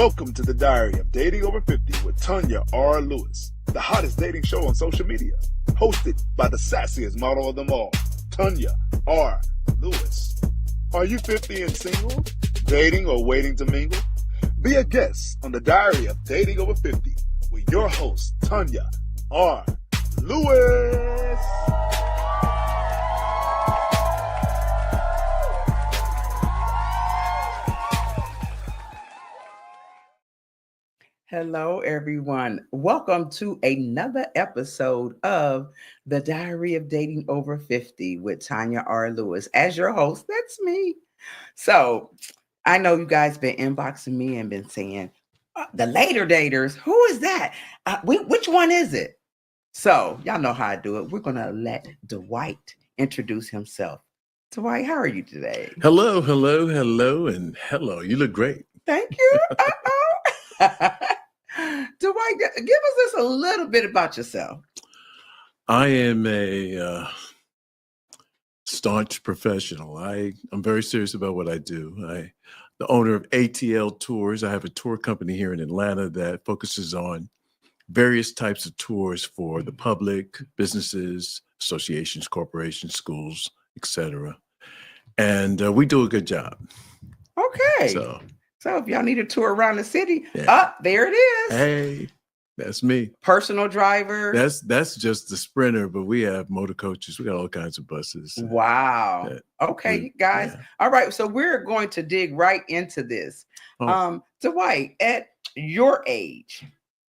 Welcome to the Diary of Dating Over 50 with Tanya R. Lewis, the hottest dating show on social media, hosted by the sassiest model of them all, Tanya R. Lewis. Are you 50 and single, dating or waiting to mingle? Be a guest on the Diary of Dating Over 50 with your host, Tanya R. Lewis. Hello, everyone. Welcome to another episode of the Diary of Dating Over 50 with Tanya R. Lewis. As your host, that's me. So I know you guys been inboxing me and been saying, the later daters, who is that? Which one is it? So y'all know how I do it. We're going to let Dwight introduce himself. Dwight, how are you today? Hello, and hello. You look great. Thank you. Dwight, give us just a little bit about yourself. I am a staunch professional. I'm very serious about what I do. The owner of ATL Tours. I have a tour company here in Atlanta that focuses on various types of tours for the public, businesses, associations, corporations, schools, etc. And we do a good job. Okay. So if y'all need a tour around the city, there it is. Hey, that's me. Personal driver. That's just the Sprinter, but we have motor coaches. We got all kinds of buses. Wow. Okay, guys. Yeah. All right. So we're going to dig right into this. Dwight, at your age,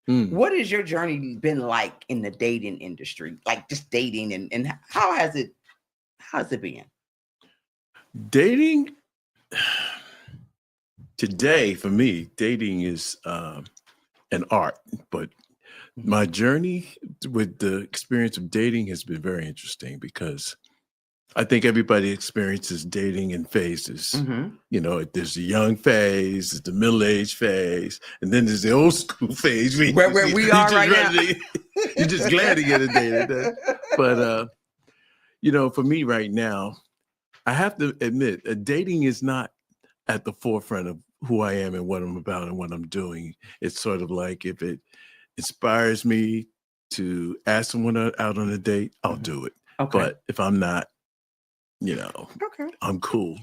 what has your journey been like in the dating industry? Like just dating and how has it been? Dating today, for me, dating is an art, but my journey with the experience of dating has been very interesting because I think everybody experiences dating in phases. Mm-hmm. You know, there's the young phase, there's the middle-aged phase, and then there's the old school phase. Where we are right now. You're just glad to get a date. But, for me right now, I have to admit, dating is not at the forefront of who I am and what I'm about and what I'm doing. It's sort of like if it inspires me to ask someone out on a date, I'll do it. Okay. But if I'm not, I'm cool,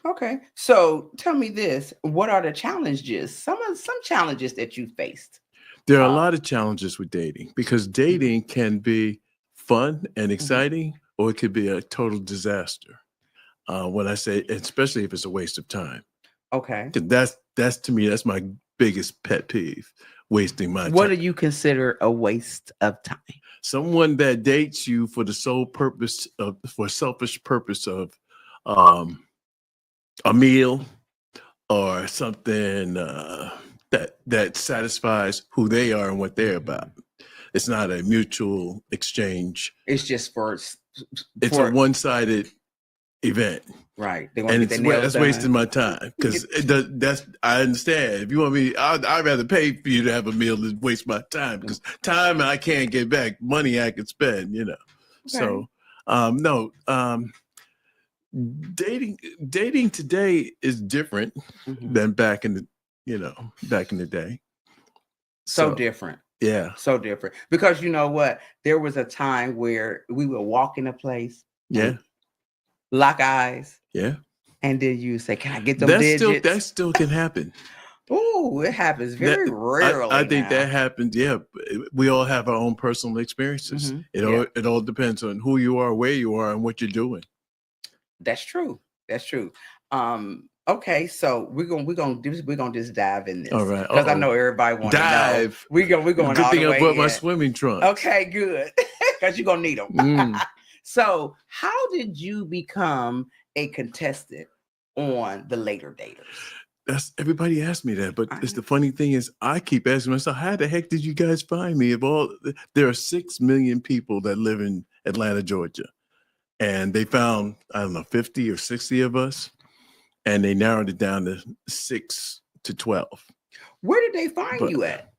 Okay. So tell me this, what are the challenges? Some challenges that you faced? There are a lot of challenges with dating because dating can be fun and exciting, or it could be a total disaster. When I say, especially if it's a waste of time. Okay. That's to me, that's my biggest pet peeve, wasting my time. What do you consider a waste of time? Someone that dates you for the sole purpose for selfish purpose of a meal or something that satisfies who they are and what they're about. It's not a mutual exchange. It's just it's a one-sided event, right? And that's wasting my time because I understand. If you want me, I'd rather pay for you to have a meal than waste my time because time I can't get back, money I can spend, Okay. So, dating today is different than back in the day. So different. Yeah. So different because you know what? There was a time where we would walk in a place. Yeah. Lock eyes. Yeah. And then you say, can I get them digits? That still can happen. Oh, it happens very rarely. I think that happens. Yeah. We all have our own personal experiences. It all depends on who you are, where you are, and what you're doing. That's true. Okay, so we're gonna just dive in this. All right. Because I know everybody wants to know. We're going good all thing the way I brought in. my swimming trunks. Okay, good. Because you're gonna need them. So how did you become a contestant on the Later Daters? Everybody asked me that, but the funny thing is I keep asking myself, how the heck did you guys find me? There are 6 million people that live in Atlanta, Georgia. And they found, 50 or 60 of us. And they narrowed it down to 6 to 12. Where did they find you at?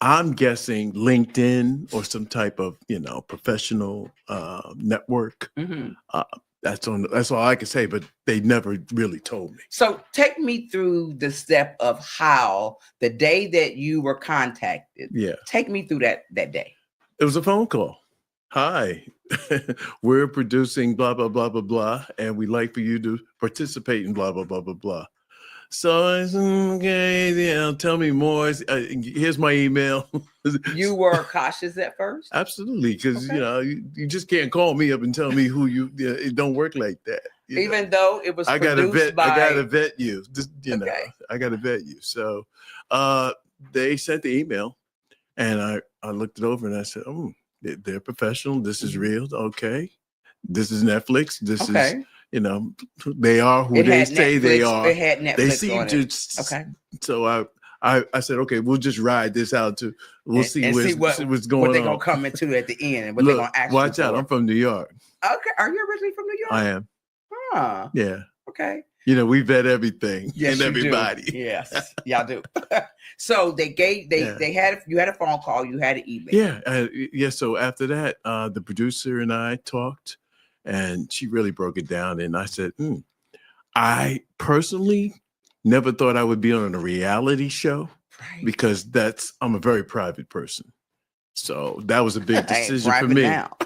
I'm guessing LinkedIn or some type of, professional network. That's all I can say, but they never really told me. So take me through the step of how the day that you were contacted. Yeah. Take me through that day. It was a phone call. Hi, we're producing blah, blah, blah, blah, blah, and we'd like for you to participate in blah, blah, blah, blah, blah. So I said, okay, yeah, tell me more. Here's my email. You were cautious at first? Absolutely, because Okay. you just can't call me up and tell me who you. It don't work like that. Even though it was I gotta produced vet. I gotta vet you. Just Okay. I gotta vet you. So, they sent the email, and I looked it over and I said, "Oh, they're professional. This is real. Okay, this is Netflix. This is Okay. they are who It they had say they Netflix- are. It had Netflix They seem on to. it. Okay. So I said, okay, we'll just ride this out we'll see And see what's what going they're on. gonna come into at the end and what they're Look, gonna ask watch you out. for. I'm from New York. Okay. Are you originally from New York? I am. Huh. Yeah. Okay. We vet everything Yes, and you everybody. do. Yes, y'all do. So you had a phone call, you had an email. Yeah. So after that, the producer and I talked, and she really broke it down. And I said, I personally never thought I would be on a reality show Right. because I'm a very private person. So that was a big decision for private me. now.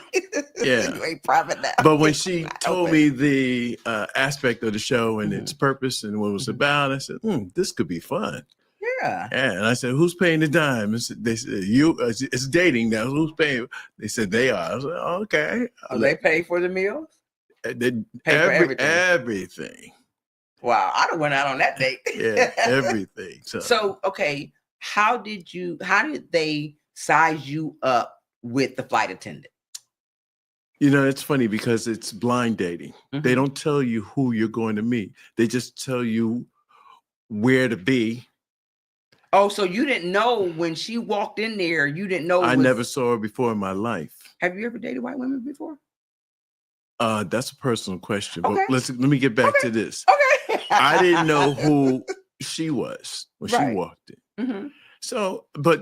Yeah. You ain't private now. But when she Not told open. me the aspect of the show and its purpose and what it was about, I said, this could be fun. Yeah. And I said, who's paying the dime? They said, it's dating now. Who's paying? They said they are. I was like, okay. So they pay for the meals? They Pay for everything. Everything. Wow, I done went out on that date. Yeah, everything. So okay, how did they size you up with the flight attendant? It's funny because it's blind dating. They Mhm. don't tell you who you're going to meet. They just tell you where to be. Oh, so you didn't know when she walked in there, you didn't know I never saw her before in my life. Have you ever dated white women before? That's a personal question. Okay. But let me get back to this. Okay. I didn't know who she was when she Right. walked in. Mhm. So, but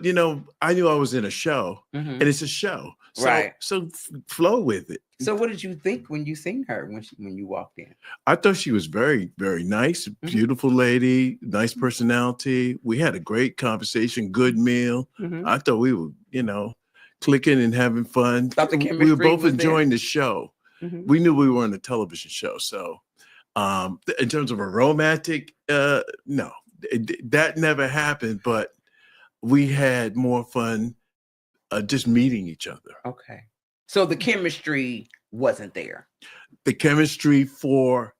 I knew I was in a show, Mhm. and it's a show. So, Right. So flow with it. So what did you think when you seen her when you walked in? I thought she was very, very nice, beautiful lady, nice personality. We had a great conversation, good meal. Mhm. I thought we were, clicking and having fun. Thought the We were chemistry both was there? enjoying the show. Mhm. We knew we were on a television show. So, in terms of a romantic, no, that never happened. But we had more fun just meeting each other. Okay. So the chemistry wasn't there. The chemistry for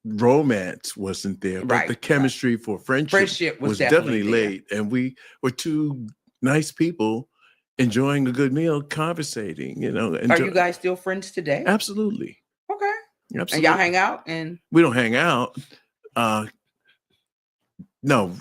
romance wasn't there, but Right, the chemistry for friendship was definitely definitely there. late. And we were two nice people enjoying a good meal, conversating, Are you guys still friends today? Absolutely. Okay. Absolutely. And y'all hang out and We don't hang out. No,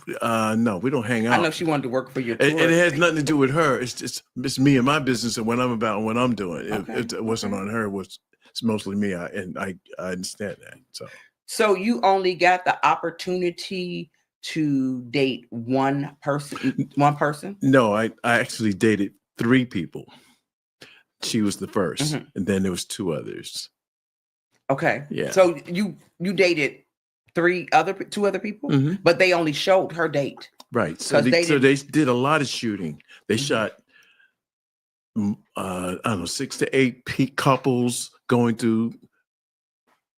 we don't hang out. I know she wanted to work for your tour. And it has nothing to do with her. It's me and my business and what I'm about and what I'm doing. Okay, It wasn't okay. on her. It's mostly me. I understand that. So you only got the opportunity to date one person? No, I actually dated 3 people. She was the first, and then there was 2 others. Okay. Yeah. So you dated 2 other people, but they only showed her date. Right. So they did a lot of shooting. They shot I don't know, 6 to 8 couples going through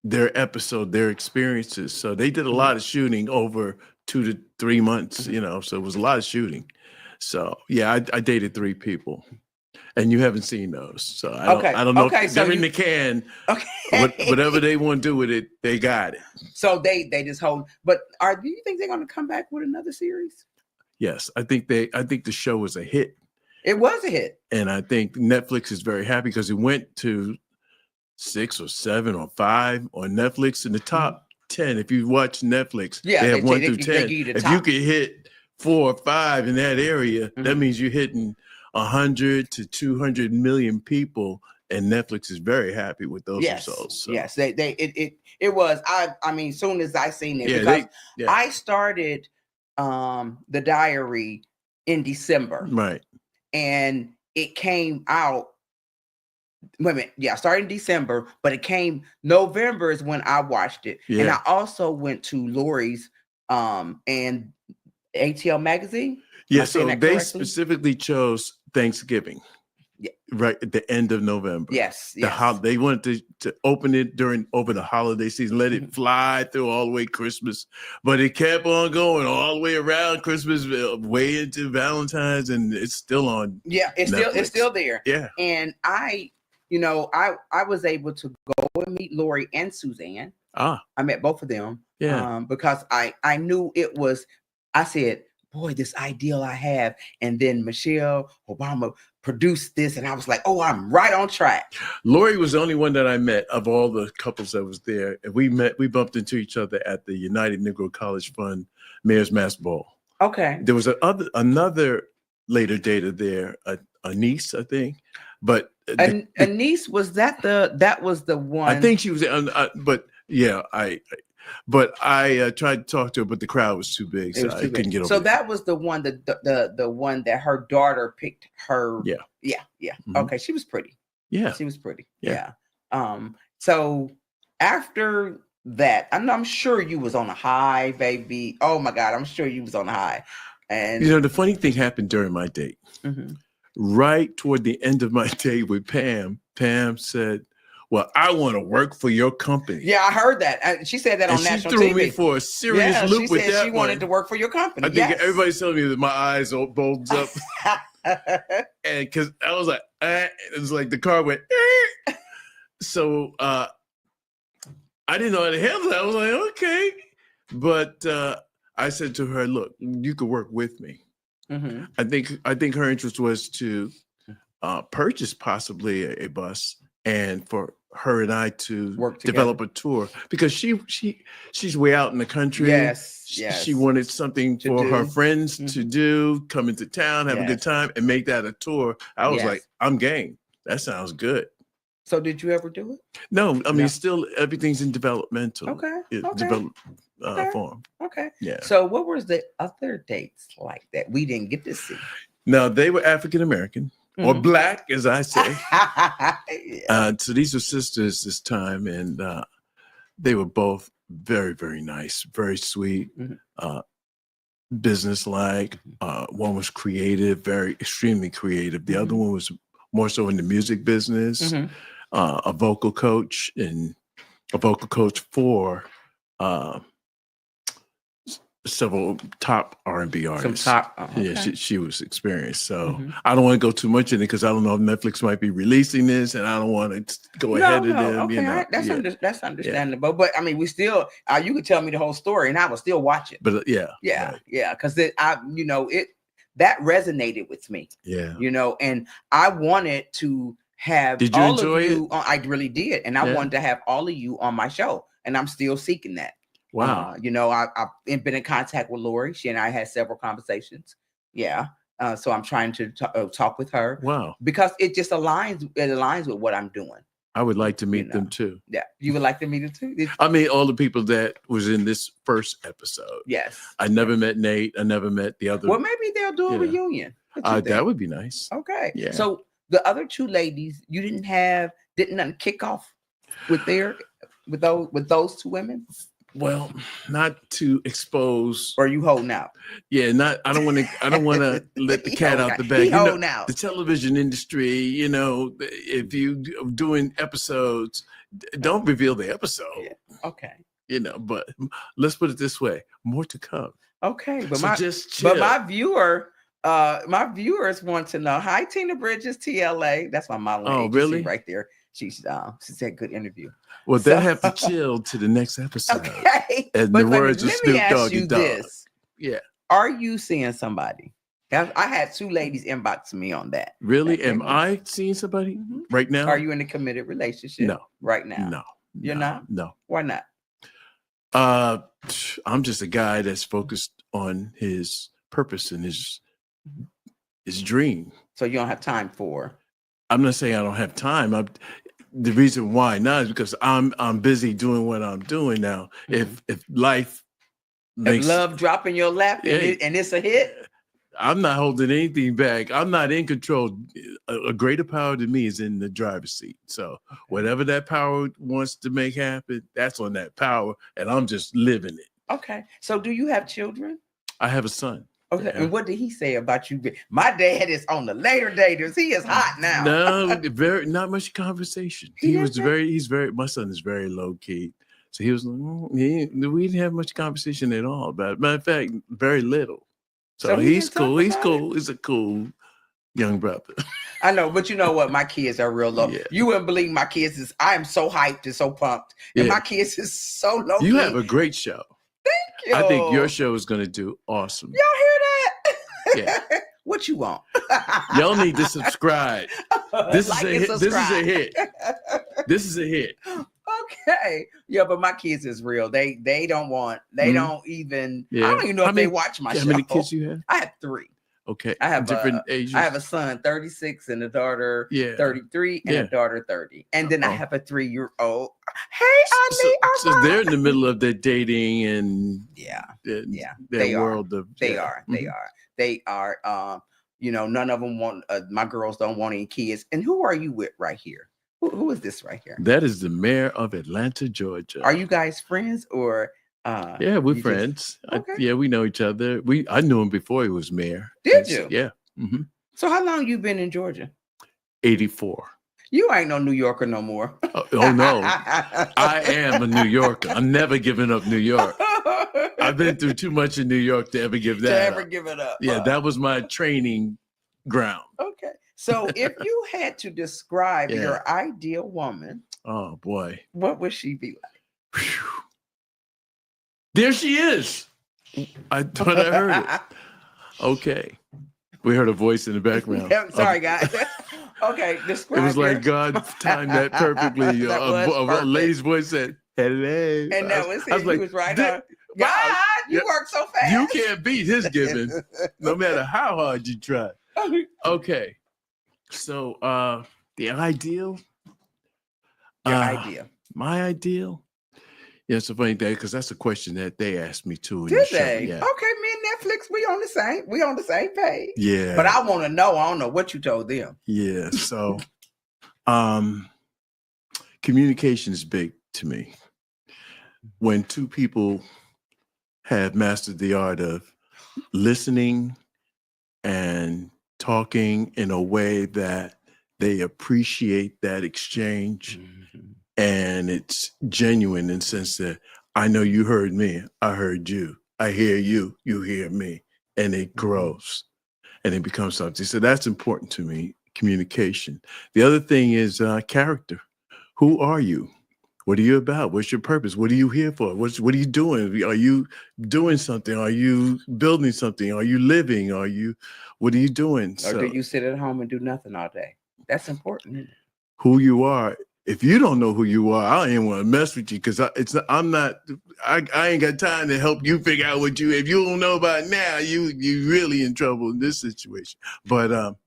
their episode, their experiences. So they did a lot of shooting over 2 to 3 months, so it was a lot of shooting. So yeah, I dated 3 people. And you haven't seen those. So I don't know. Okay, if they're in the can. Okay. Whatever they want to do with it, they got it. So they just hold. But do you think they're going to come back with another series? Yes, I think the show was a hit. It was a hit. And I think Netflix is very happy because it went to 6 or 7 or 5 on Netflix in the top 10. If you watch Netflix, they have 1 through 10. If you could hit 4 or 5 in that area, that means you're hitting 100 to 200 million people, and Netflix is very happy with those results. So. Yes, it was. I mean, soon as I seen it, because I started the diary in December, right, and it came out wait a minute. Yeah, I started in December, but it came November is when I watched it. Yeah. And I also went to Lori's and ATL magazine. Am I Yeah, saying so that they correctly? specifically chose Thanksgiving. Yeah. Right at the end of November. Yes. They wanted to open it over the holiday season, let it Mhm. fly through all the way Christmas, but it kept on going all the way around Christmas, way into Valentine's, and it's still on. Yeah, it's Netflix. still there. Yeah. And I was able to go and meet Lori and Suzanne. Ah, I met both of them. yeah. Because I knew it was, I said, boy, this ideal I have. And then Michelle Obama produced this, and I was like, oh, I'm right on track. Lori was the only one that I met of all the couples that was there. And we bumped into each other at the United Negro College Fund Mayor's Mass Ball. Okay. There was another later dater there, a niece, I think. But A niece, was that was the one? I think she was, but yeah, I tried to talk to her, but the crowd was too big, so I couldn't get over. So that was the one, the one that her daughter picked her. Yeah. Mm-hmm. Okay, she was pretty. Yeah, she was pretty. Yeah. So after that, I'm sure you was on a high, baby. Oh my God, I'm sure you was on a high. And the funny thing happened during my date. Mm-hmm. Right toward the end of my date with Pam said, well, I want to work for your company. Yeah, I heard that. She said that on national TV. She threw me for a serious loop with that. She said she wanted to work for your company. I think everybody's telling me that my eyes all bulged up. And because I was like, it was like the car went. So I didn't know how to handle it. I was like, okay. But I said to her, look, you could work with me. Mm-hmm. I think her interest was to purchase possibly a bus, and for her and I to develop a tour, because she's way out in the country. Yes. She wanted something for her friends to do, come into town, have a good time, and make that a tour. I was like, I'm game. That sounds good. So did you ever do it? No, I mean, still everything's in developmental. Form. Okay. Yeah. So what was the other dates like that we didn't get to see? No, they were African American or Black, as I say. So these were sisters this time, and they were both very, very nice, very sweet, business-like. One was creative, extremely creative. The other one was more so in the music business. A vocal coach for several top R&B artists. Some top, yeah, she was experienced. So I don't want to go too much in it because I don't know if Netflix might be releasing this, and I don't want to go ahead of them. Okay, that's understandable. But I mean, we still, you could tell me the whole story, and I would still watch it. But because that resonated with me. Yeah, and I wanted to have. Did you enjoy it? I really did, and I wanted to have all of you on my show, and I'm still seeking that. Wow. I've been in contact with Lori. She and I had several conversations. Yeah. So I'm trying to talk with her. Wow. Because it just aligns with what I'm doing. I would like to meet them too. Yeah. You would like to meet them too? I mean, all the people that was in this first episode. Yes. I never met Nate. I never met the other. Well, maybe they'll do a reunion. That would be nice. Okay. Yeah. So the other two ladies, you didn't kick off with those two women? Well, not to expose. Or you holding out? Yeah, I don't want to let the cat out the bag. Holding out. The television industry, if you doing episodes, don't reveal the episode. Yeah. Okay. But let's put it this way: more to come. Okay, but so my viewers want to know. Hi, Tina Bridges, TLA. That's my modeling agency really? Right there. She said good interview. Well, they'll have to chill to the next episode. Okay. And the words of Snoop Doggy Dogg. Yeah. Are you seeing somebody? I had two ladies inbox me on that. Really? Am I seeing somebody right now? Are you in a committed relationship? No. Right now? No. You're not? No. Why not? I'm just a guy that's focused on his purpose and his dream. So you don't have time for? I'm not saying I don't have time. The reason why not is because I'm busy doing what I'm doing now. If life makes love drop in your lap and it's a hit, I'm not holding anything back. I'm not in control. A greater power to me is in the driver's seat. So whatever that power wants to make happen, that's on that power, and I'm just living it. Okay. So do you have children? I have a son. Okay. Yeah. And what did he say about you? My dad is on the later daters. He is hot now. No, not much conversation. He's very. My son is very low key. So he was. We didn't have much conversation at all about it. Matter of fact, very little. So he's cool. He's cool. He's a cool young brother. I know, but you know what? My kids are real low. Yeah. You wouldn't believe my kids is. I am so hyped and so pumped, and my kids is so low. You have a great show. Thank you. I think your show is going to do awesome. Y'all hear that? Yeah. What you want? Y'all need to subscribe. This Like is a and hit. This is a subscribe. hit. This is a hit. Okay. Yeah, but my kids is real. They don't want. They don't even. I don't even know if they watch my show. How many kids you have? I have 3. Okay. I have different ages. I have a son 36 and a daughter 33 and a daughter 30. And then I have a 3-year-old. Hey, Auntie. So they're in the middle of their dating and their they world of They are. You know, none of them want. My girls don't want any kids. And who are you with right here? Who is this right here? That is the mayor of Atlanta, Georgia. Are you guys friends or? Yeah, we're friends. Okay. We know each other. I knew him before he was mayor. Did you? Yeah. Mm-hmm. So how long you been in Georgia? 84. You ain't no New Yorker no more. Oh no, I am a New Yorker. I'm never giving up New York. I've been through too much in New York to ever give that up. Give it up. Yeah, that was my training ground. Okay. So if you had to describe your ideal woman, oh boy, what would she be like? Whew. There she is. I thought I heard it. Okay. We heard a voice in the background. Sorry, guys. Okay, describe. It was like God timed that perfectly. A lady's voice said, "Hello," and that was him. I was like, he was right on. God, you work so fast. You can't beat his giving, no matter how hard you try. Okay, so the ideal. Your ideal. My ideal. Yeah, it's a funny thing because that's a question that they asked me too. Did they? Yeah. Okay, me and Netflix, we on the same page. Yeah. But I want to know. I don't know what you told them. Yeah. So, communication is big to me. When two people have mastered the art of listening and talking in a way that they appreciate that exchange. Mm-hmm. And it's genuine in the sense that I know you heard me, I heard you, I hear you, you hear me, and it grows and it becomes something. So that's important to me, communication. The other thing is character. Who are you? What are you about? What's your purpose? What are you here for? What are you doing? Are you doing something? Are you building something? Are you living? What are you doing? Or do you sit at home and do nothing all day? That's important, isn't it? Who you are. If you don't know who you are, I don't even want to mess with you because I ain't got time to help you figure out what you. If you don't know about it now, you really in trouble in this situation. But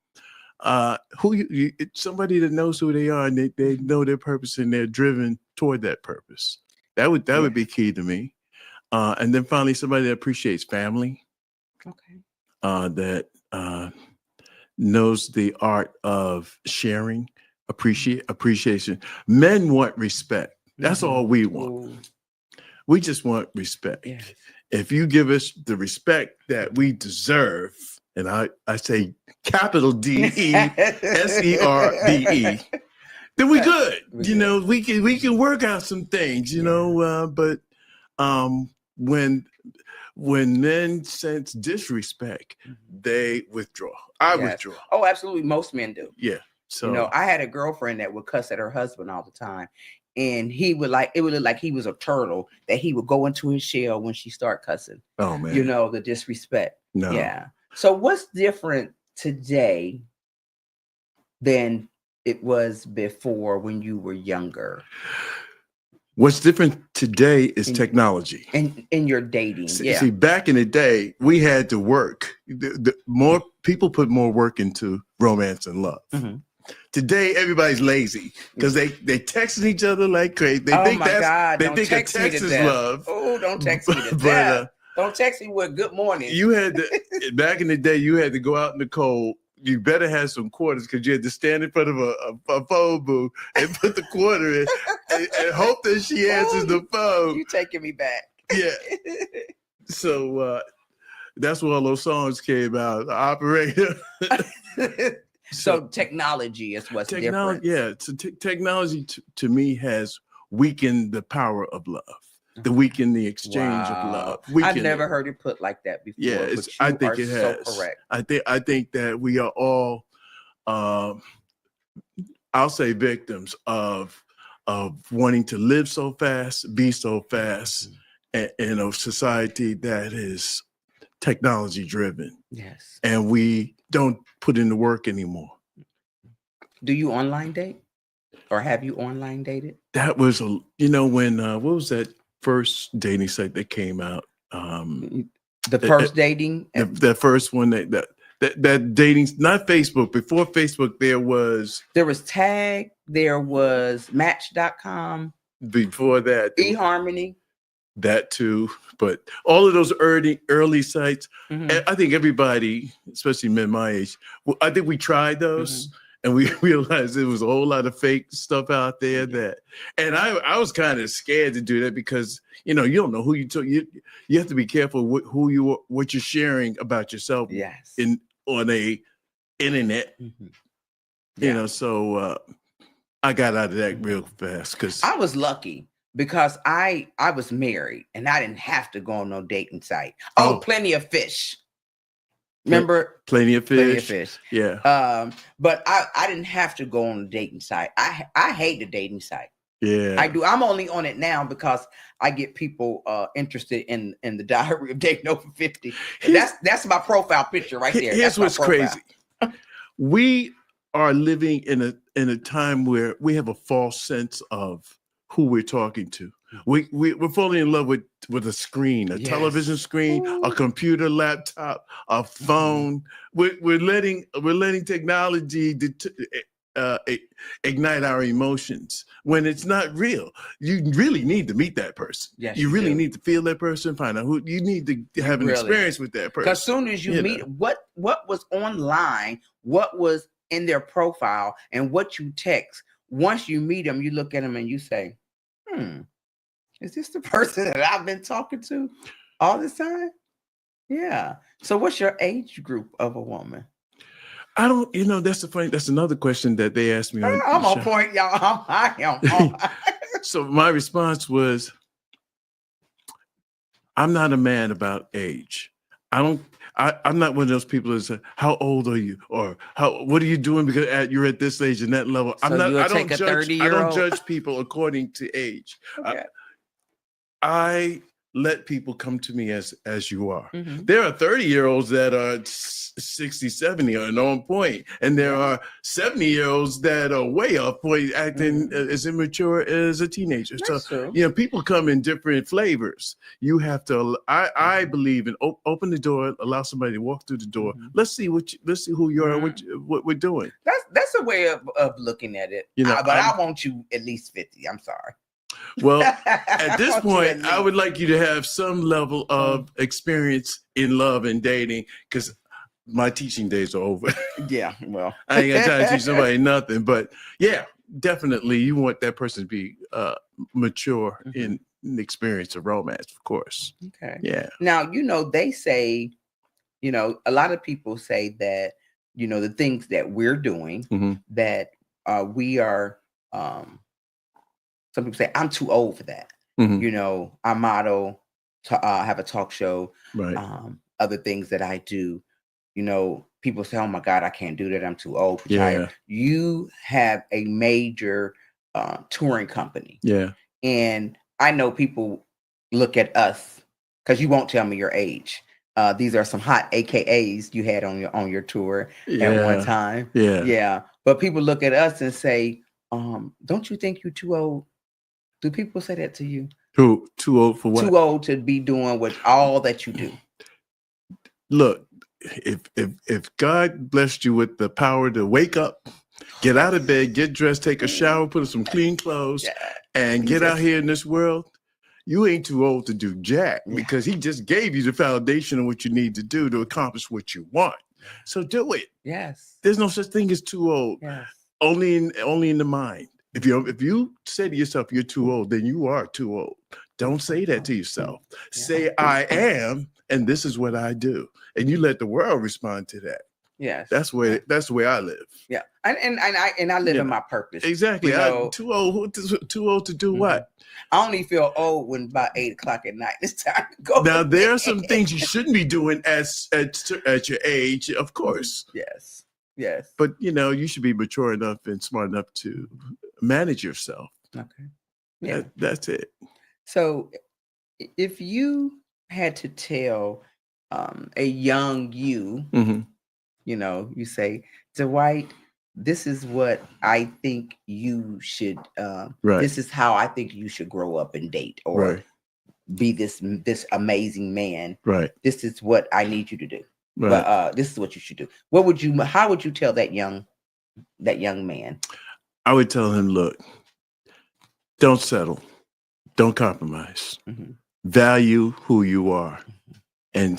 somebody that knows who they are and they know their purpose and they're driven toward that purpose. That would be key to me. And then finally, somebody that appreciates family. Okay. That knows the art of sharing. Appreciation. Men want respect. That's all we want. Ooh. We just want respect. Yeah. If you give us the respect that we deserve, and I say capital DESERVE, then we good. You know, we can work out some things. You know, but when men sense disrespect, they withdraw. I withdraw. Oh, absolutely. Most men do. Yeah. So, you know, I had a girlfriend that would cuss at her husband all the time, and it would look like he was a turtle that he would go into his shell when she start cussing. Oh man, you know, the disrespect. No, yeah. So what's different today than it was before when you were younger? What's different today is technology. In your dating. See, back in the day, we had to work. More people put more work into romance and love. Mm-hmm. Today, everybody's lazy because they texting each other like crazy. They think that's text is love. Oh, don't text me to death. Don't text me with good morning. You had to back in the day. You had to go out in the cold. You better have some quarters because you had to stand in front of a phone booth and put the quarter in and hope that she answers the phone. You taking me back. Yeah. So that's where all those songs came out. The operator. So technology is what's different. Yeah. So technology to me has weakened the power of love. The weaken the exchange of love. I've never heard it put like that before. Yeah, I think it has. So correct. I think that we are all, I'll say, victims of wanting to live so fast, be so fast, in a society that is technology driven. Yes, and we don't put in the work anymore. Do you online date, or have you online dated? That was when what was that first dating site that came out? The first dating, the first one that dating, not Facebook. Before Facebook, there was Tag, there was Match.com. Before that, eHarmony. That too, but all of those early sites, I think everybody, especially men my age, I think we tried those. And we realized there was a whole lot of fake stuff out there and I was kind of scared to do that because, you don't know who you took. You have to be careful what you're sharing about yourself on a internet, so I got out of that real fast because I was lucky because I was married and I didn't have to go on no dating site. Plenty of Fish. Remember Plenty of Fish? Yeah. But I didn't have to go on a dating site. I hate the dating site. Yeah. I do. I'm only on it now because I get people interested in the Diary of Dating Over 50. That's my profile picture right there. Here's what's crazy. We are living in a time where we have a false sense of who we're talking to. We're falling in love with a screen, a television screen, a computer, laptop, a phone. We're letting technology ignite our emotions when it's not real. You really need to meet that person. Yes, you really need to feel that person, find out who you need to have an experience with that person. Because as soon as you meet what was online, what was in their profile, and what you text, once you meet them, you look at them and you say, is this the person that I've been talking to all this time? Yeah. So what's your age group of a woman? I don't, that's another question that they asked me. I'm on point, y'all. I am. So my response was, I'm not a man about age. I'm not one of those people that say, how old are you? Or what are you doing because you're at this age and that level? So I don't judge people according to age. Okay. I let people come to me as you are. There are 30-year-olds that are 60, 70 and on point. And there are 70-year-olds that are way off point, acting as immature as a teenager. That's true. People come in different flavors. You have to, I believe in open the door, allow somebody to walk through the door. Let's see who you are, what we're doing. That's a way of looking at it. But I want you at least 50. I'm sorry. Well, at this point, I would like you to have some level of experience in love and dating because my teaching days are over. Yeah, well, I ain't got time to teach somebody nothing. But yeah, definitely, you want that person to be mature in the experience of romance, of course. Okay. Yeah. Now, they say, a lot of people say that, the things that we're doing, that we are. Some people say, I'm too old for that. I model, have a talk show, right. Other things that I do. People say, oh my God, I can't do that. I'm too old. Yeah. You have a major touring company. Yeah. And I know people look at us because you won't tell me your age. These are some hot AKAs you had on your tour at one time. Yeah. Yeah. But people look at us and say, don't you think you're too old? Do people say that to you? Who? Too old for what? Too old to be doing all that you do. Look, if God blessed you with the power to wake up, get out of bed, get dressed, take a shower, put on some clean clothes, and get out here in this world, you ain't too old to do jack Yeah. because he just gave you the foundation of what you need to do to accomplish what you want. So do it. Yes. There's no such thing as too old. Yes. Only in the mind. If you say to yourself you're too old, then you are too old. Don't say that to yourself. Yeah. Say I am, and this is what I do, and you let the world respond to that. Yes. That's the way I live. Yeah. And I live in my purpose. Exactly. You know, I'm too old to do what? I only feel old when about 8:00 at night. It's time to go. Now to there bed. are some things you shouldn't be doing at your age, of course. Yes. Yes. But you should be mature enough and smart enough to manage yourself. Okay. Yeah. That's it. So if you had to tell a young you, Mhm. you say, Dwight, this is what I think you should, Right. this is how I think you should grow up and date or Right. be this amazing man. Right. This is what I need you to do. Right. But this is what you should do. How would you tell that young man? I would tell him, look, don't settle. Don't compromise. Mhm. Value who you are and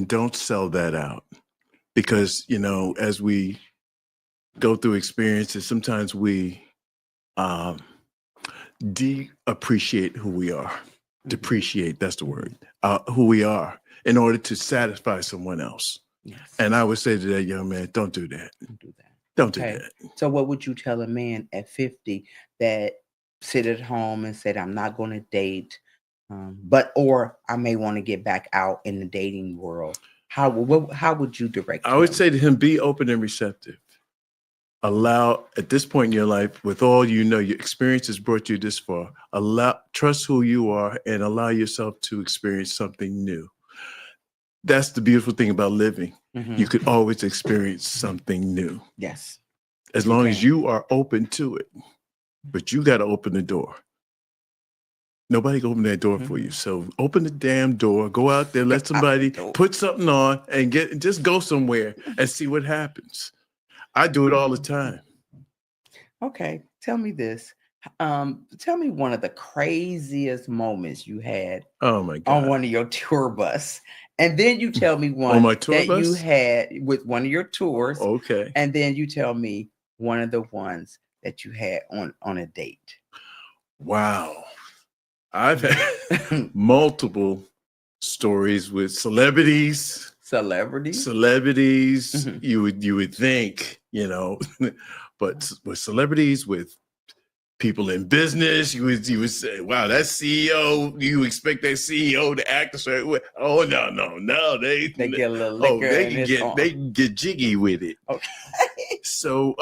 don't sell that out. Because, as we go through experiences, sometimes we de-appreciate who we are. Depreciate, that's the word. Who we are in order to satisfy someone else. Yes. And I would say to that young man, don't do that. Don't do that. Don't do Okay. that. So what would you tell a man at 50 that sit at home and said, I'm not going to date, or I may want to get back out in the dating world? How would you direct I would him? say to him, be open and receptive. Allow, at this point in your life, with all your experience has brought you this far. Trust who you are and allow yourself to experience something new. That's the beautiful thing about living. Mhm. You could always experience something new Yes. as long as you are open to it. But you got to open the door. Nobody can open that door for you. So open the damn door. Go out there, let somebody put something on and just go somewhere and see what happens. I do it all the time. Okay. Tell me this. Tell me one of the craziest moments you had Oh my God. on one of your tour bus. And then you tell me one On my tour that bus? you had with one of your tours. Okay. And then you tell me one of the ones that you had on a date. Wow. I've had multiple stories with celebrities. Celebrities? Mhm. You would think, but with celebrities, with people in business, you would say, wow, that CEO, you expect that CEO to act a certain way. Oh no. They get a little liquor. They can get jiggy with it. Okay. So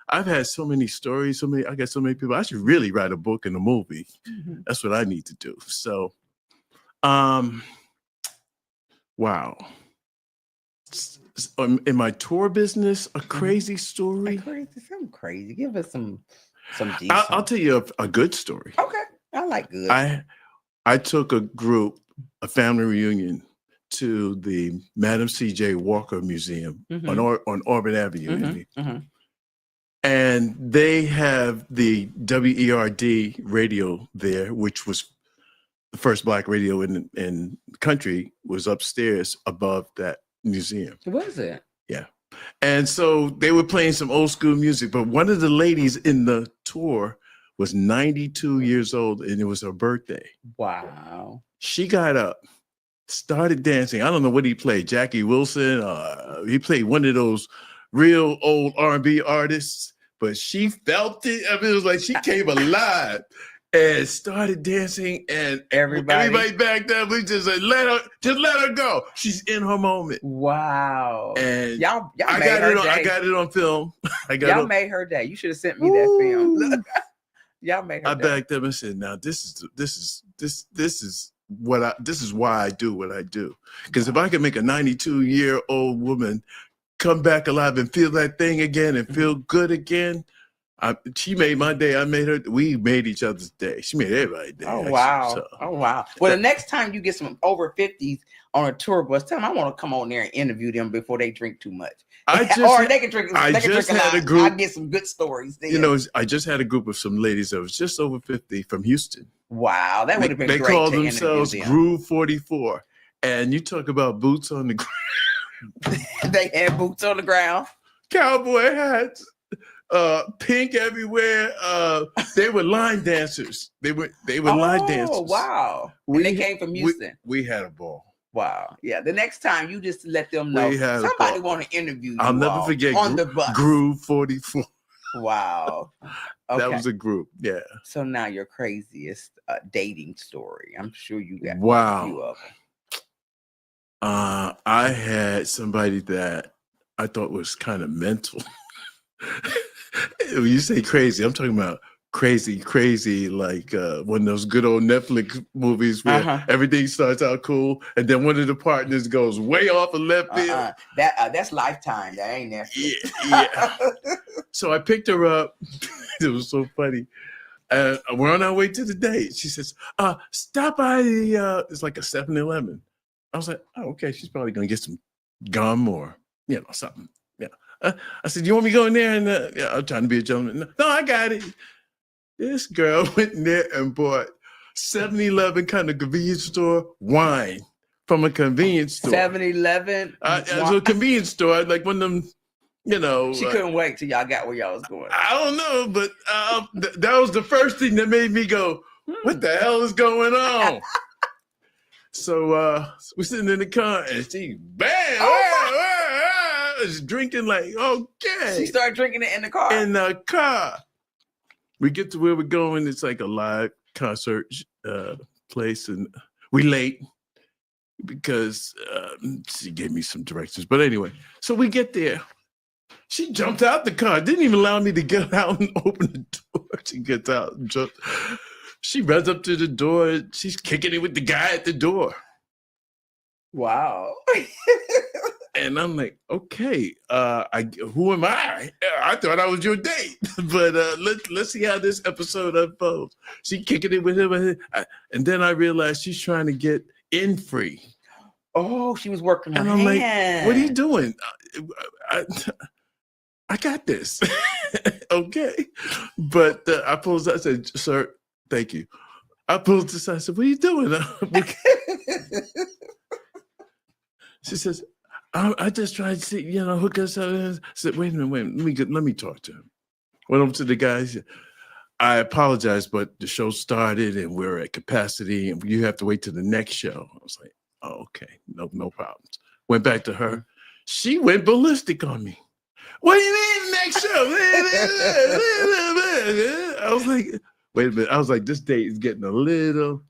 I've had so many stories, I got so many people. I should really write a book and a movie. Mhm. That's what I need to do. So wow. In my tour business, a crazy story. Something crazy. Give us some decent. I'll tell you a good story. Okay. I like good. I took a group, a family reunion, to the Madam C.J. Walker Museum on Auburn Avenue. And they have the WERD radio there, which was the first Black radio in the country, was upstairs above that museum. Was it? Yeah. And so they were playing some old school music, but one of the ladies in the tour was 92 years old and it was her birthday. Wow. She got up, started dancing. I don't know what he played, Jackie Wilson. He played one of those real old R&B artists, but she felt it. I mean, it was like she came alive and started dancing, and everybody backed up. We just said, let her go. She's in her moment. Wow. And y'all I got it on film. Y'all made her day. You should have sent me that film. Y'all made her I day. backed up and said, now this is why I do what I do. Because if I can make a 92-year-old woman come back alive and feel that thing again and feel good again, she made my day. We made each other's day. She made everybody's day. Oh, actually. wow. So, Oh, wow. Well, the next time you get some over 50s on a tour bus, tell them I want to come on there and interview them before they drink too much. Or they can drink. I just had a group. I get some good stories there. I just had a group of some ladies that was just over 50 from Houston. Wow, that would have been They great call to themselves interview them. Groove 44. And you talk about boots on the ground. They had boots on the ground. Cowboy hats, pink everywhere. They were line dancers. They were line dancers. Oh, wow. And they came from Houston. We had a ball. Wow. Yeah. The next time you just let them know We had a somebody ball. want to interview you. I'll never all forget on the bus. Groove 44. Wow. Okay. That was a group. Yeah. So now your craziest dating story. I'm sure you got Wow. a few of them. I had somebody that I thought was kind of mental. When you say crazy, I'm talking about crazy, like one of those good old Netflix movies where everything starts out cool, and then one of the partners goes way off of left field. That's Lifetime. That ain't Netflix. Yeah. So I picked her up. It was so funny. We're on our way to the date. She says, stop by the, it's like a 7-Eleven. I was like, oh, okay. She's probably going to get some gum or, something. Yeah. I said, you want me to go in there? And I'm trying to be a gentleman. No, I got it. This girl went in there and bought 7-Eleven kind of convenience store wine from a convenience store. 7-Eleven? It was a convenience store, like one of them, She couldn't wait till y'all got where y'all was going. I don't know, but that was the first thing that made me go, what the hell is going on? So we're sitting in the car and she, is drinking like, okay. She started drinking it in the car? In the car. We get to where we're going. It's like a live concert place, and we late because she gave me some directions. But anyway, so we get there. She jumped out the car. Didn't even allow me to get out and open the door. She gets out and jumps. She runs up to the door. She's kicking it with the guy at the door. Wow. And I'm like, okay, who am I? I thought I was your date, but let's see how this episode unfolds. She kicking it with him, and then I realized she's trying to get in free. Oh, she was working her and I'm hand. like, what are you doing? I got this. Okay. But I pulled I said, sir, thank you. I pulled this. I said, what are you doing? She says, I just tried to see, hook us up. I said, wait a minute, let me talk to him. Went over to the guys. I apologize, but the show started and we're at capacity and you have to wait till the next show. I was like, oh, okay, no problems. Went back to her. She went ballistic on me. What do you mean next show? I was like, wait a minute. I was like, this date is getting a little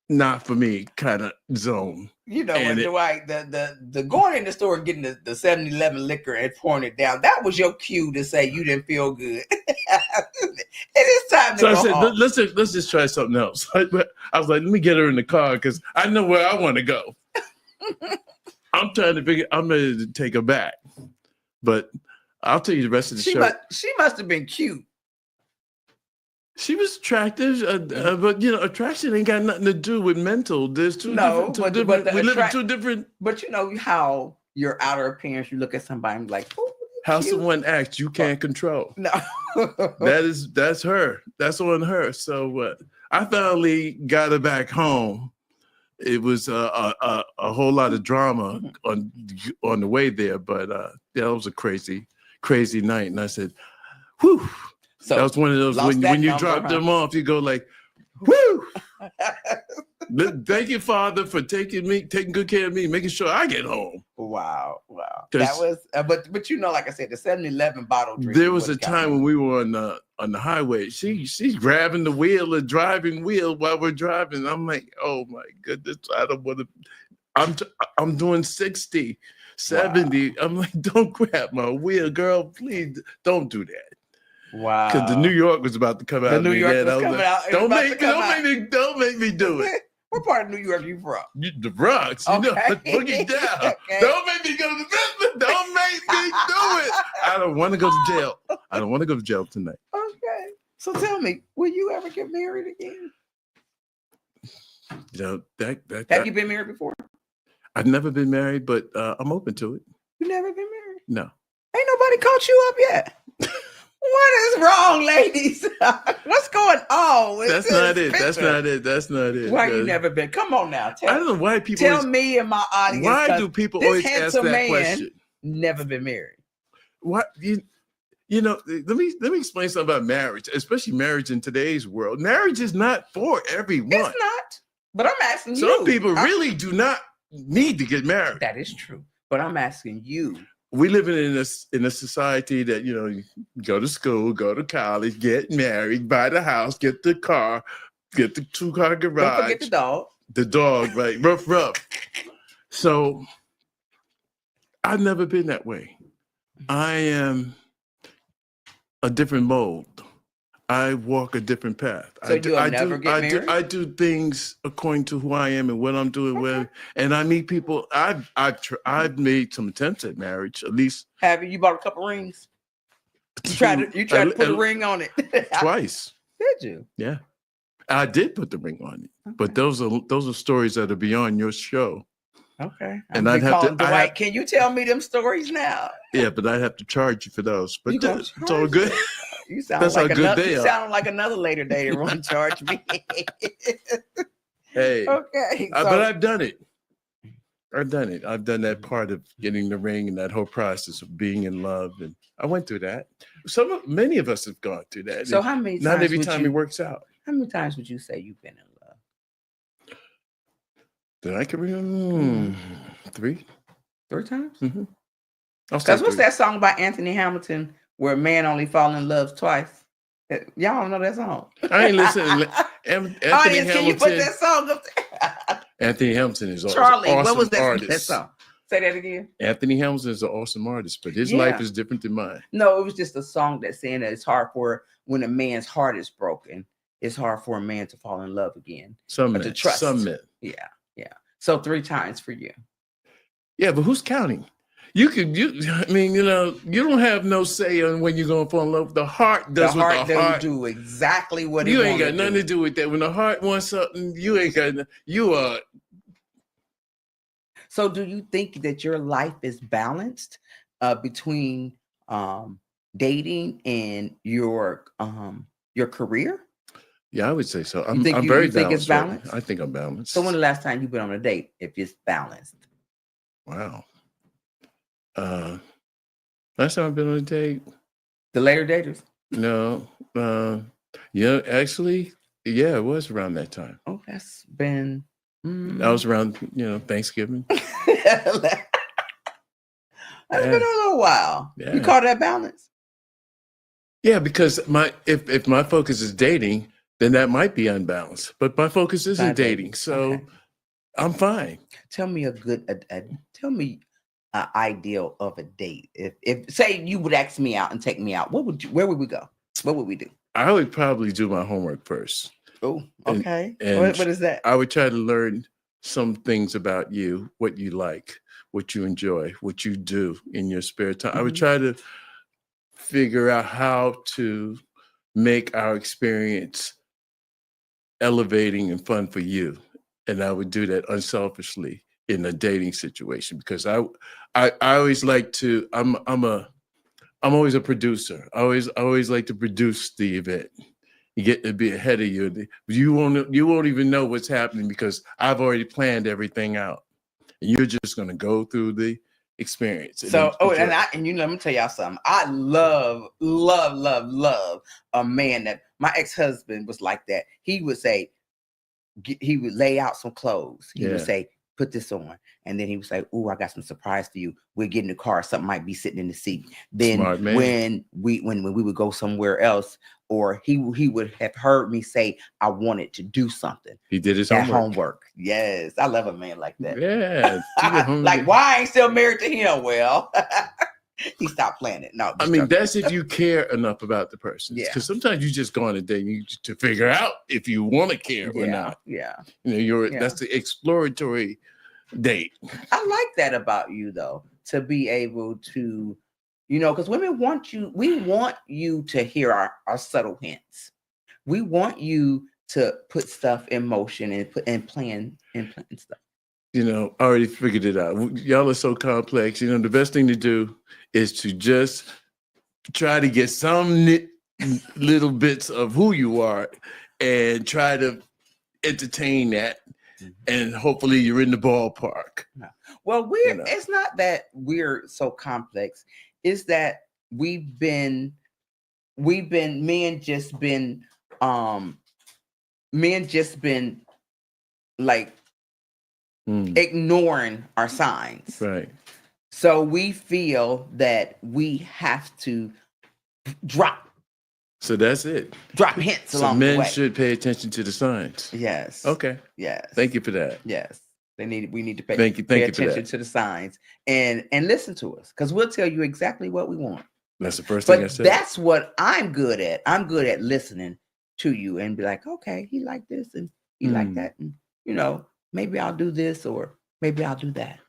not for me kind of zone. When Dwight, the going in the store and getting the 7-Eleven liquor and pouring it down, that was your cue to say you didn't feel good. It is time to go I said, home. let's just try something else. I was like, let me get her in the car because I know where I want to go. I'm ready to take her back. But I'll tell you the rest of the show. She must have been cute. She was attractive, but attraction ain't got nothing to do with mental. There's two different. We live in two different. But you know how your outer appearance, you look at somebody and like, oh, how cute. Someone acts, you can't control. No, that's her. That's on her. So I finally got her back home. It was a whole lot of drama on the way there, but that was a crazy night. And I said, "Whew." So that was one of those when you drop them off, you go like, "Woo!" Thank you, Father, for taking good care of me, making sure I get home. Wow. That was, but like I said, the 7-Eleven bottle drink. There was a time when we were on the highway. She's grabbing the wheel, the driving wheel while we're driving. I'm like, oh my goodness, I don't want to. I'm doing 60, 70. Wow. I'm like, don't grab my wheel, girl. Please don't do that. Wow. Because the New York was about to come out. The New York was coming out. Don't make me do it. What part of New York are you from? The Bronx. Boogie down. Okay. Don't make me go to Memphis. Don't make me do it. I don't want to go to jail. I don't want to go to jail tonight. Okay. So tell me, will you ever get married again? Have you been married before? I've never been married, but I'm open to it. You never been married? No. Ain't nobody caught you up yet. What is wrong, ladies? What's going on? with That's this not it. That's picture? not it. That's not it. Why you never been? Come on now. I don't know why people. Tell always, me and my audience. why 'cause do people this always ask handsome that man question? never been married. What you know? Let me explain something about marriage, especially marriage in today's world. Marriage is not for everyone. It's not. But I'm asking you. Some people really do not need to get married. That is true. But I'm asking you. We live in a society that, you know, you go to school, go to college, get married, buy the house, get the car, get the 2-car garage. Don't forget the dog. The dog, right? Rough. So I've never been that way. I am a different mold. I walk a different path. So you'll never get married? I do things according to who I am and what I'm doing with, and I meet people. I've made some attempts at marriage, at least. Have you? You bought a couple rings? You tried to put a ring on it twice. Did you? Yeah, I did put the ring on it, but those are stories that are beyond your show. Okay. And I'd have to. Dwight, can you tell me them stories now? Yeah, but I'd have to charge you for those. But it's all charge good. You sound That's like how good another. they You are. sound like another later dater won't charge me. Hey, Okay. but I've done it. I've done it. I've done that part of getting the ring and that whole process of being in love, and I went through that. Many of us have gone through that. So how many times? Not every time it works out. How many times would you say you've been in love? That I can remember. 3. 3 times? Mm-hmm. Because what's that song by Anthony Hamilton where a man only fall in love twice? Y'all don't know that song. I ain't listening. Anthony Hamilton. Can you put that song up there? Anthony Hamilton is Charlie, awesome what was that, artist. that song? Say that again. Anthony Hamilton is an awesome artist, but his life is different than mine. No, it was just a song that's saying that it's hard for when a man's heart is broken, it's hard for a man to fall in love again. Some men. To trust. Some men. Yeah. So 3 times for you. Yeah, but who's counting? I mean, you know, you don't have no say on when you're going to fall in love. The heart does what the heart do exactly what you ain't got nothing to do with that. When the heart wants something, you ain't got. You are. So, do you think that your life is balanced between dating and your career? Yeah, I would say so. I'm very balanced. Think it's balanced? I think I'm balanced. So, when the last time you've been on a date, if it's balanced? Wow. Last time I've been on a date. The later daters? No. Yeah, actually, yeah, it was around that time. Oh, that's been. That was around, Thanksgiving. That's been a little while. Yeah. You call that balance? Yeah, because if my focus is dating, then that might be unbalanced. But my focus isn't dating, so okay. I'm fine. Tell me tell me an ideal of a date. If say you would ask me out and take me out, where would we go? What would we do? I would probably do my homework first. Oh, okay. And what is that? I would try to learn some things about you, what you like, what you enjoy, what you do in your spare time. Mm-hmm. I would try to figure out how to make our experience elevating and fun for you. And I would do that unselfishly in a dating situation because I always like to, I'm always a producer. I always like to produce the event. You get to be ahead of you. You won't even know what's happening because I've already planned everything out. And you're just going to go through the experience. So, let me tell y'all something. I love a man that my ex-husband was like that. He would say, he would lay out some clothes. He would say, put this on. And then he was like, "Oh, I got some surprise for you. We'll get in the car. Something might be sitting in the seat." Then when we would go somewhere else, or he would have heard me say, "I wanted to do something." He did his homework. Yes, I love a man like that. Yeah. Like, why I ain't still married to him? Well, he stopped playing it. No, I mean, that's if you care enough about the person. Yeah. Because sometimes you just go on a date to figure out if you want to care or not. Yeah. That's the exploratory date. I like that about you, though, to be able to, because women want you. We want you to hear our subtle hints. We want you to put stuff in motion and plan stuff. I already figured it out. Y'all are so complex. The best thing to do is to just try to get some little bits of who you are and try to entertain that. And hopefully you're in the ballpark. Well, it's not that we're so complex. It's that we've been men just been like ignoring our signs. Right. So we feel that we have to drop. So that's it. Drop hints along the way. So men should pay attention to the signs. Yes. Okay. Yes. Thank you for that. Yes. We need to pay attention to the signs and listen to us, because we'll tell you exactly what we want. That's the first thing I said. That's what I'm good at. I'm good at listening to you and be like, okay, he like this and he like that. And, maybe I'll do this or maybe I'll do that.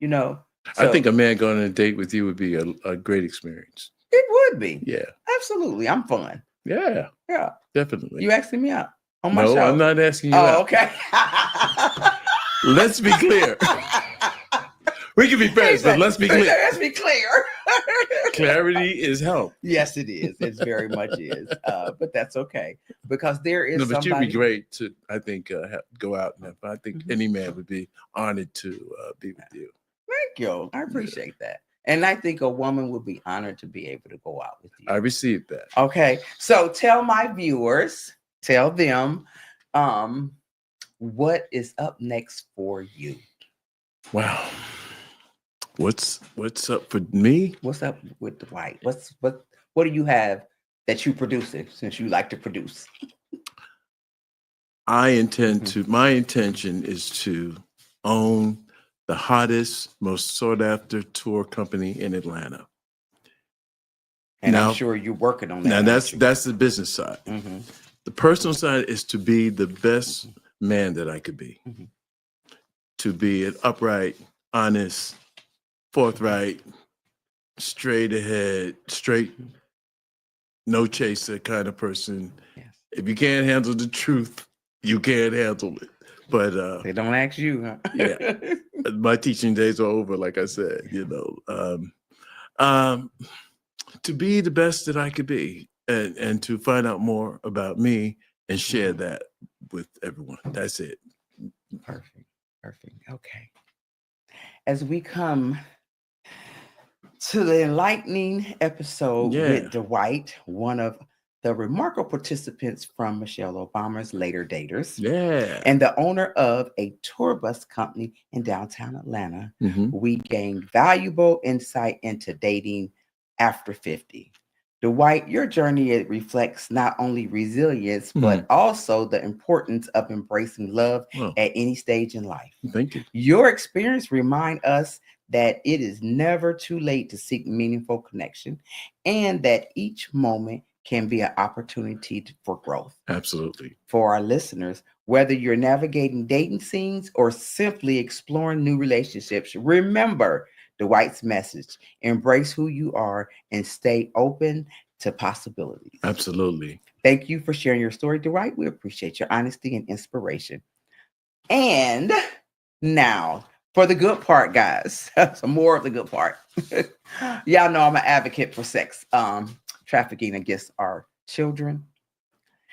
So, I think a man going on a date with you would be a great experience. It would be. Yeah. Absolutely. I'm fun. Yeah. Yeah. Definitely. You asking me out on my show? No, I'm not asking you out. Oh, okay. Let's be clear. We can be friends, but let's be clear. Let's be clear. Clarity is help. Yes, it is. It very much is. But that's okay, because there is. No, but somebody... you'd be great to, I think, go out and I think any man would be honored to be with you. Thank you. I appreciate that. And I think a woman would be honored to be able to go out with you. I received that. Okay. So tell my viewers, tell them what is up next for you. Wow. What's up for me? What's up with Dwight? What do you have that you produce, since you like to produce? My intention is to own the hottest, most sought after tour company in Atlanta. And now, I'm sure you're working on that. Now that's the business side. Mm-hmm. The personal side is to be the best man that I could be. Mm-hmm. To be an upright, honest, forthright, straight ahead, no chaser kind of person. Yes. If you can't handle the truth, you can't handle it. But they don't ask you, huh? Yeah. My teaching days are over, like I said, to be the best that I could be and to find out more about me and share that with everyone. That's it. Perfect. Okay. As we come to the enlightening episode with Dwight, one of the remarkable participants from Michelle Obama's Later Daters, and the owner of a tour bus company in downtown Atlanta, we gained valuable insight into dating after 50. Dwight, your journey reflects not only resilience, but also the importance of embracing love at any stage in life. Thank you. Your experience reminds us that it is never too late to seek meaningful connection, and that each moment can be an opportunity for growth. Absolutely. For our listeners, whether you're navigating dating scenes or simply exploring new relationships, remember Dwight's message: embrace who you are and stay open to possibilities. Absolutely. Thank you for sharing your story, Dwight. We appreciate your honesty and inspiration. And now for the good part, guys. Some more of the good part. Y'all know I'm an advocate for sex trafficking against our children.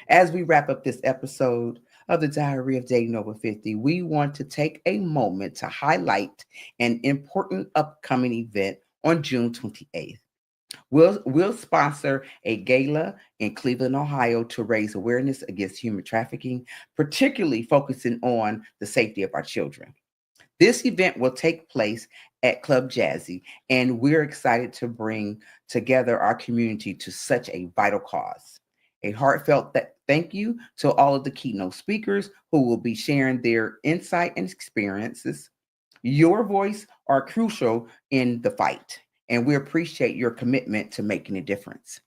As we wrap up this episode of the Diary of Dating Over 50, we want to take a moment to highlight an important upcoming event on June 28th. We'll sponsor a gala in Cleveland, Ohio, to raise awareness against human trafficking, particularly focusing on the safety of our children. This event will take place at Club Jazzy, and we're excited to bring together our community to such a vital cause. A heartfelt thank you to all of the keynote speakers who will be sharing their insight and experiences. Your voice are crucial in the fight, and we appreciate your commitment to making a difference.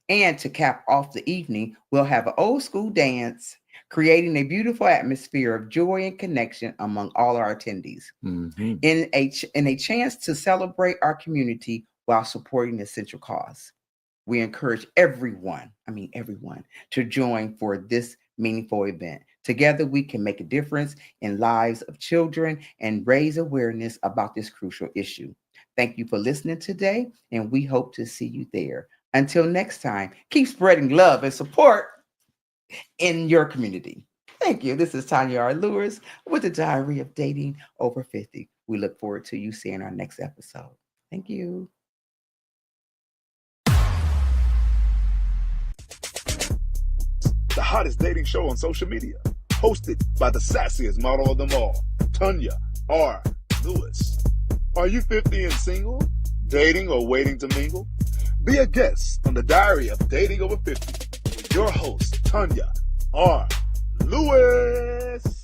And to cap off the evening, we'll have an old school dance, creating a beautiful atmosphere of joy and connection among all our attendees. In a chance to celebrate our community while supporting the essential cause. We encourage everyone to join for this meaningful event. Together, we can make a difference in lives of children and raise awareness about this crucial issue. Thank you for listening today, and we hope to see you there. Until next time, keep spreading love and support in your community. Thank you. This is Tanya R. Lewis with the Diary of Dating Over 50. We look forward to you seeing our next episode. Thank you. The hottest dating show on social media, hosted by the sassiest model of them all, Tanya R. Lewis. Are you 50 and single, dating or waiting to mingle? Be a guest on the Diary of Dating Over 50 with your host, Tanya R. Lewis.